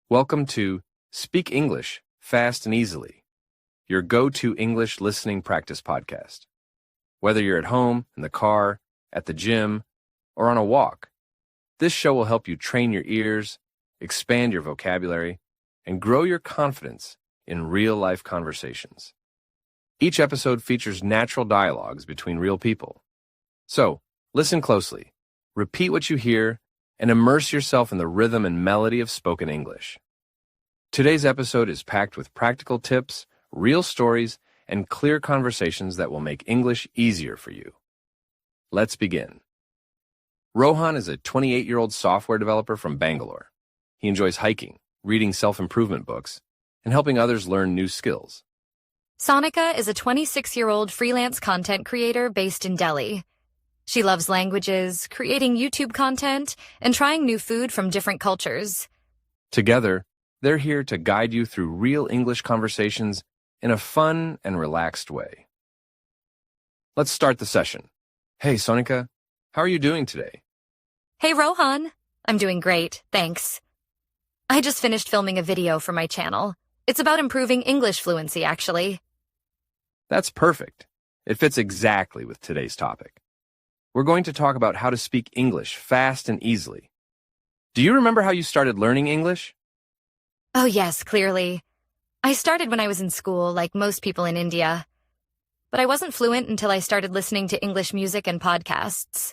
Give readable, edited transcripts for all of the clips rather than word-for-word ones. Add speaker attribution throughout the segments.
Speaker 1: Welcome to Speak English Fast and Easily, your go-to English listening practice podcast. Whether you're at home, in the car, at the gym, or on a walk, this show will help you train your ears, expand your vocabulary, and grow your confidence in real-life conversations. Each episode features natural dialogues between real people. So, listen closely, repeat what you hear, and immerse yourself in the rhythm and melody of spoken English. Today's episode is packed with practical tips, real stories, and clear conversations that will make English easier for you. Let's begin. Rohan is a 28-year-old software developer from Bangalore. He enjoys hiking, reading self-improvement books, and helping others learn new skills.
Speaker 2: Sonika is a 26-year-old freelance content creator based in Delhi. She loves languages, creating YouTube content, and trying new food from different cultures.
Speaker 1: Together, they're here to guide you through real English conversations in a fun and relaxed way. Let's start the session. Hey, Sonika, how are you doing today?
Speaker 2: Hey, Rohan. I'm doing great, thanks. I just finished filming a video for my channel. It's about improving English fluency, actually.
Speaker 1: That's perfect. It fits exactly with today's topic. We're going to talk about how to speak English fast and easily. Do you remember how you started learning English?
Speaker 2: Oh yes, clearly. I started when I was in school, like most people in India. But I wasn't fluent until I started listening to English music and podcasts.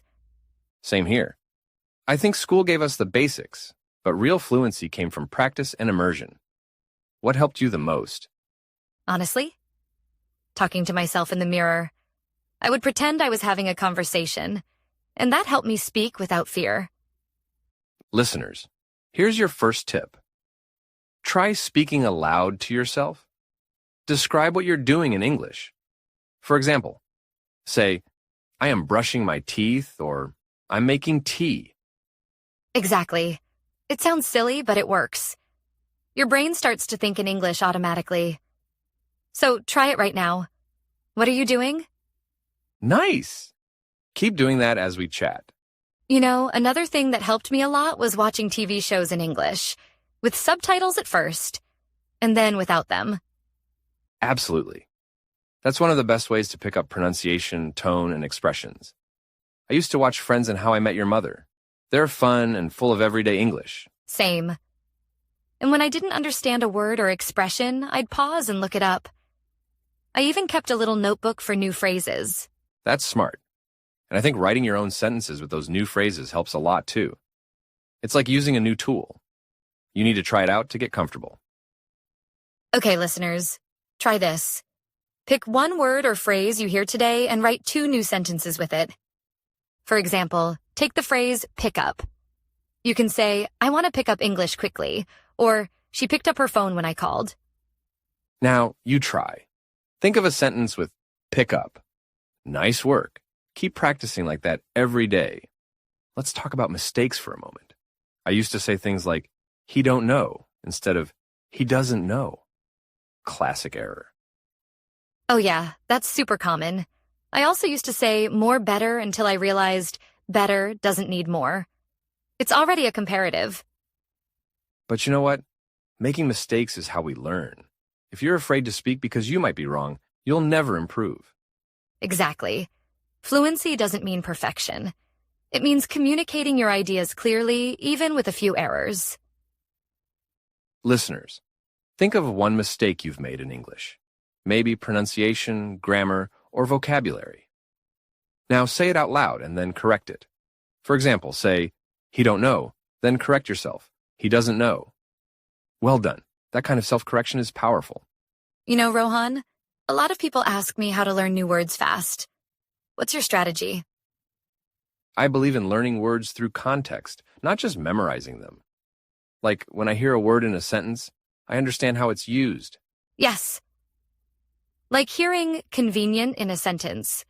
Speaker 1: Same here. I think school gave us the basics, but real fluency came from practice and immersion. What helped you the most?
Speaker 2: Honestly, talking to myself in the mirror. I would pretend I was having a conversation, and that helped me speak without fear.
Speaker 1: Listeners, here's your first tip. Try speaking aloud to yourself. Describe what you're doing in English. For example, say, I am brushing my teeth, or I'm making tea.
Speaker 2: Exactly. It sounds silly, but it works. Your brain starts to think in English automatically. So try it right now. What are you doing?
Speaker 1: Nice! Keep doing that as we chat.
Speaker 2: You know, another thing that helped me a lot was watching TV shows in English, with subtitles at first, and then without them.
Speaker 1: Absolutely. That's one of the best ways to pick up pronunciation, tone, and expressions. I used to watch Friends and How I Met Your Mother. They're fun and full of everyday English.
Speaker 2: Same. And when I didn't understand a word or expression, I'd pause and look it up. I even kept a little notebook for new phrases.
Speaker 1: That's smart. And I think writing your own sentences with those new phrases helps a lot too. It's like using a new tool. You need to try it out to get comfortable.
Speaker 2: Okay, listeners, try this. Pick one word or phrase you hear today and write 2 new sentences with it. For example, take the phrase pick up. You can say, I want to pick up English quickly, or she picked up her phone when I called.
Speaker 1: Now, you try. Think of a sentence with pick up. Nice work. Keep practicing like that every day. Let's talk about mistakes for a moment. I used to say things like, he don't know, instead of, he doesn't know. Classic error.
Speaker 2: Oh yeah, that's super common. I also used to say more better until I realized better doesn't need more. It's already a comparative.
Speaker 1: But you know what? Making mistakes is how we learn. If you're afraid to speak because you might be wrong, you'll never improve.
Speaker 2: Exactly. Fluency doesn't mean perfection. It means communicating your ideas clearly, even with a few errors.
Speaker 1: Listeners, think of one mistake you've made in English. Maybe pronunciation, grammar, or vocabulary. Now say it out loud and then correct it. For example, say, he don't know, then correct yourself. He doesn't know. Well done. That kind of self-correction is powerful.
Speaker 2: You know, Rohan, a lot of people ask me how to learn new words fast. What's your strategy?
Speaker 1: I believe in learning words through context, not just memorizing them. Like when I hear a word in a sentence, I understand how it's used.
Speaker 2: Yes. Like hearing convenient in a sentence.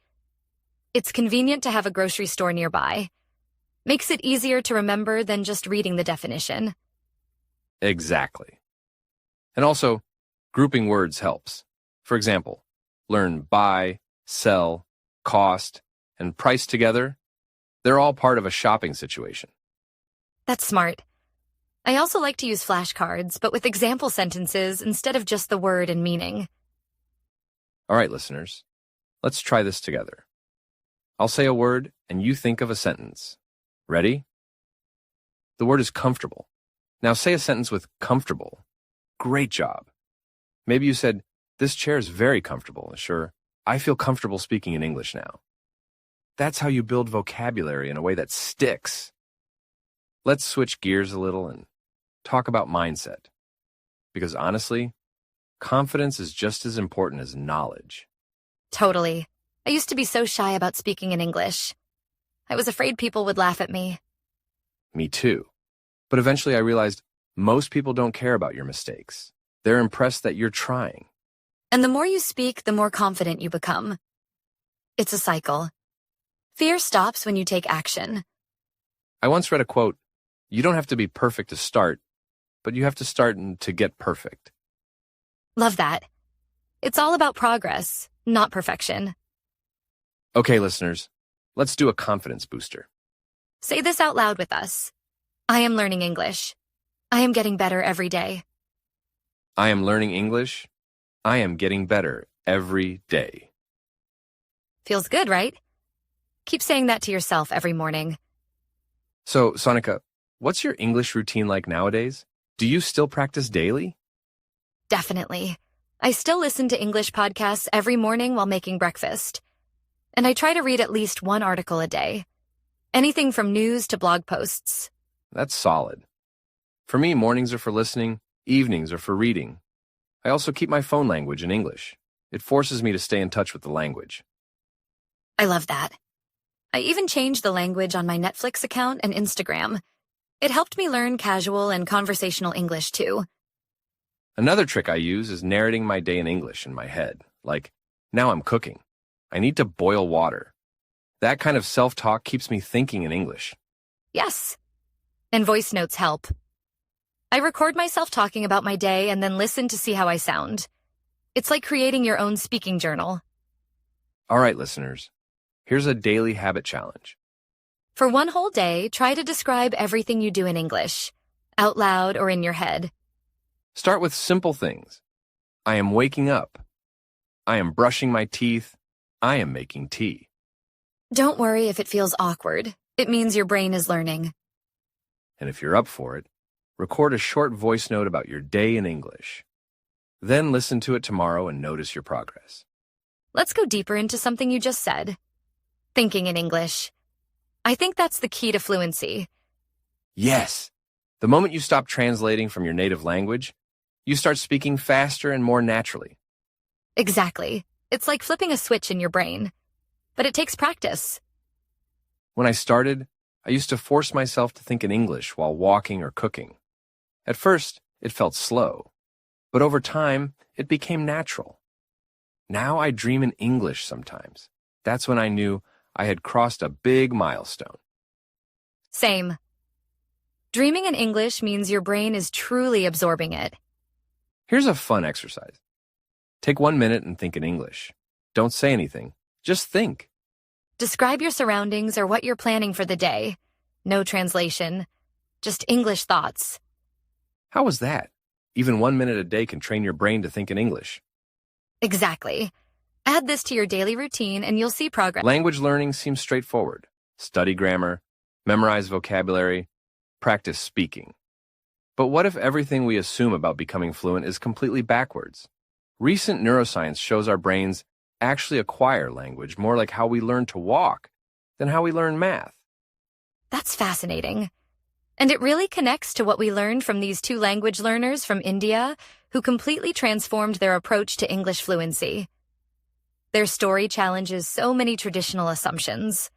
Speaker 2: It's convenient to have a grocery store nearby. Makes it easier to remember than just reading the definition.
Speaker 1: Exactly. And also, grouping words helps. For example, learn buy, sell, cost, and price together. They're all part of a shopping situation.
Speaker 2: That's smart. I also like to use flashcards, but with example sentences instead of just the word and meaning.
Speaker 1: All right, listeners, let's try this together. I'll say a word and you think of a sentence. Ready? The word is comfortable. Now say a sentence with comfortable. Great job. Maybe you said, this chair is very comfortable. Sure, I feel comfortable speaking in English now. That's how you build vocabulary in a way that sticks. Let's switch gears a little and talk about mindset. Because honestly, confidence is just as important as knowledge.
Speaker 2: Totally. I used to be so shy about speaking in English. I was afraid people would laugh at me.
Speaker 1: Me too. But eventually I realized most people don't care about your mistakes. They're impressed that you're trying.
Speaker 2: And the more you speak, the more confident you become. It's a cycle. Fear stops when you take action.
Speaker 1: I once read a quote, you don't have to be perfect to start, but you have to start to get perfect.
Speaker 2: Love that. It's all about progress, not perfection.
Speaker 1: Okay, listeners, let's do a confidence booster.
Speaker 2: Say this out loud with us. I am learning English. I am getting better every day.
Speaker 1: I am learning English. I am getting better every day.
Speaker 2: Feels good, right? Keep saying that to yourself every morning.
Speaker 1: So, Sonika, what's your English routine like nowadays? Do you still practice daily?
Speaker 2: Definitely. I still listen to English podcasts every morning while making breakfast. And I try to read at least one article a day. Anything from news to blog posts.
Speaker 1: That's solid. For me, mornings are for listening, evenings are for reading. I also keep my phone language in English. It forces me to stay in touch with the language.
Speaker 2: I love that. I even changed the language on my Netflix account and Instagram. It helped me learn casual and conversational English too.
Speaker 1: Another trick I use is narrating my day in English in my head. Like, now I'm cooking. I need to boil water. That kind of self-talk keeps me thinking in English.
Speaker 2: Yes. And voice notes help. I record myself talking about my day and then listen to see how I sound. It's like creating your own speaking journal.
Speaker 1: All right, listeners. Here's a daily habit challenge.
Speaker 2: For one whole day, try to describe everything you do in English, out loud or in your head.
Speaker 1: Start with simple things. I am waking up. I am brushing my teeth. I am making tea.
Speaker 2: Don't worry if it feels awkward. It means your brain is learning.
Speaker 1: And if you're up for it, record a short voice note about your day in English. Then listen to it tomorrow and notice your progress.
Speaker 2: Let's go deeper into something you just said. Thinking in English. I think that's the key to fluency.
Speaker 1: Yes. The moment you stop translating from your native language, you start speaking faster and more naturally.
Speaker 2: Exactly. It's like flipping a switch in your brain. But it takes practice.
Speaker 1: When I started, I used to force myself to think in English while walking or cooking. At first, it felt slow. But over time, it became natural. Now I dream in English sometimes. That's when I knew I had crossed a big milestone.
Speaker 2: Same. Dreaming in English means your brain is truly absorbing it.
Speaker 1: Here's a fun exercise. Take 1 minute and think in English. Don't say anything. Just think.
Speaker 2: Describe your surroundings or what you're planning for the day. No translation. Just English thoughts.
Speaker 1: How was that? Even 1 minute a day can train your brain to think in English.
Speaker 2: Exactly. Add this to your daily routine and you'll see progress.
Speaker 1: Language learning seems straightforward. Study grammar, memorize vocabulary, practice speaking. But what if everything we assume about becoming fluent is completely backwards? Recent neuroscience shows our brains actually acquire language more like how we learn to walk than how we learn math.
Speaker 2: That's fascinating. And it really connects to what we learned from these two language learners from India who completely transformed their approach to English fluency. Their story challenges so many traditional assumptions.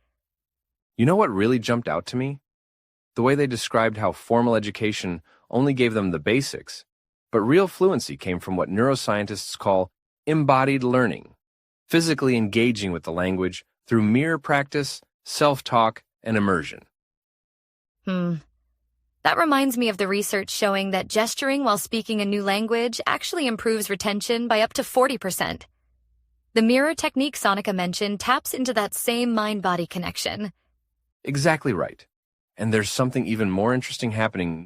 Speaker 1: You know what really jumped out to me? The way they described how formal education only gave them the basics, but real fluency came from what neuroscientists call embodied learning, physically engaging with the language through mere practice, self-talk, and immersion.
Speaker 2: That reminds me of the research showing that gesturing while speaking a new language actually improves retention by up to 40%. The mirror technique Sonika mentioned taps into that same mind-body connection.
Speaker 1: Exactly right. And there's something even more interesting happening